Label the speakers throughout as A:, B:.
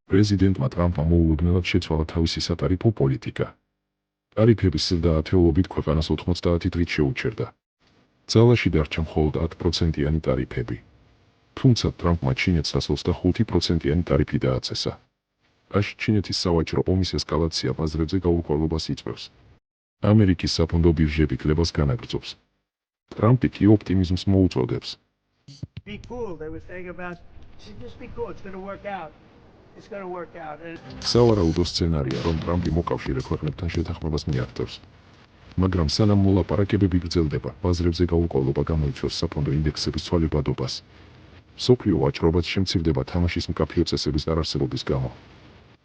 A: პრეზიდენტმა ტრამპმა მოულოდნელად შეცვალა თავისი სატარიფო პოლიტიკა. ტარიფების ზრდა ათეულობით ქვეყანას 90 დღით შეუჩერდა. ძალაში დარჩა მხოლოდ 10%-იანი ტარიფები. თუმცა ტრამპმა ჩინეთს 25%-იანი ტარიფი დააწესა. აშ ჩინეთის სავაჭრო ომის ესკალაცია ბაზრებზე გაურკვევლობას იწვევს. ამერიკის საფონდო ბირჟები კლებას განაგრძობს. ტრამპი კი ოპტიმიზმს მოუწოდებს. სავარაუდო სცენარია, რომ ტრამპი მოკავშირე ქვეყნებთან შეთანხმებას მიაღწევს. მაგრამ სანამ მოლაპარაკებები გრძელდება, ბაზრებზე გაურკვევლობა გამოიწვევს საფონდო ინდექსების ცვალებადობას. მსოფლიო ვაჭრობაც შემცირდება თამაშის მკაფიო წესების არარსებობის გამო.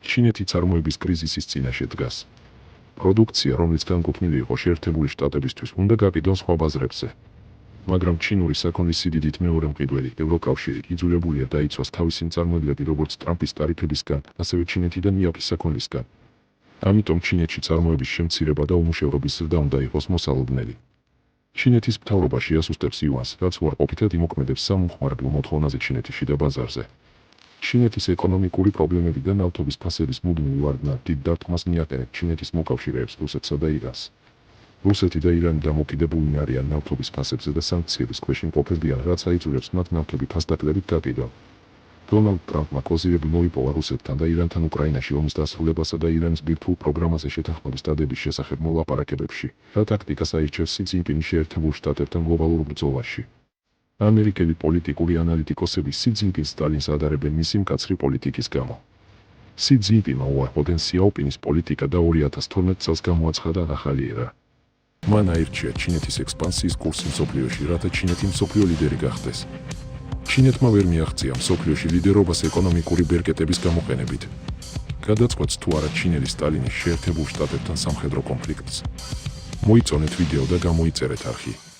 A: ჩინეთი წარმოების კრიზისის წინაშე დგას. პროდუქცია, რომელიც განკუთვნილი იყო შეერთებული შტატებისთვის, უნდა გაკიდონ სხვა ბაზრებზე. მაგრამ ჩინური საქონლის სიდიდით მეორე მყიდველი, ევროკავშირი, იძულებულია დაიცვას თავისი მწარმოებლები როგორც ტრამპის ტარიფებისგან, ასევე ჩინეთიდან იაპონიის საქონლისგან. ამიტომ ჩინეთში წარმოების შემცირება და უმუშევრობის ზრდა უნდა იყოს მოსალოდნელი. ჩინეთის მთავრობა შეასუსტებს იუანს, რაც უარყოფითად იმოქმედებს სამომხმარებლო მოთხოვნაზე ჩინეთის შიდა ბაზარზე. ჩინეთის ეკონომიკური პრობლემები და ნავთობის ფასების მუდმივი ვარდნა დიდ დარტყმას მიაყენებს ჩინეთის მოკავშირეებს რუსეთსა და ირანს. რუსეთი და ირანი დამოკიდებულნი არიან ნავთობის ფასებზე და სანქციების ქვეშ იმყოფებიან, რაც აიძულებს მათ ნავთობი ფასდაკლებით გაკიდონ. დონალდ ტრამპმა კოზირები მოიპოვა რუსეთთან და ირანთან უკრაინაში ომის დასრულებასა და ირანის ბირთვულ პროგრამაზე შეთანხმების დადების შესახებ მოლაპარაკებებში, რა ტაქტიკას აირჩევს სი ძინპინი შეერთებულ შტატებთან გლობალურ ბრძოლაში. ამერიკელი პოლიტიკური ანალიტიკოსები სი ძინპინს სტალინს ადარებენ მისი მკაცრი პოლიტიკის გამო. სი ძინპინმა უარყოფენ სიაოპინის პოლიტიკა და 2012 წელს გამოაცხადა ახალი ერა. მან აირჩია ჩინეთის ექსპანსიის კურსი მსოფლიოში, რათა ჩინეთი მსოფლიო ლიდერი გახდეს. ჩინეთმა ვერ მიაღწია მსოფლიოში ლიდერობას ეკონომიკური ბერკეტების გამოყენებით. გადაწყვეტს თუ არა ჩინელი სტალინის შეერთებულ შტატებთან სამხედრო კონფლიქტს. მოიწონეთ ვიდეო და გამოიწერეთ არხი.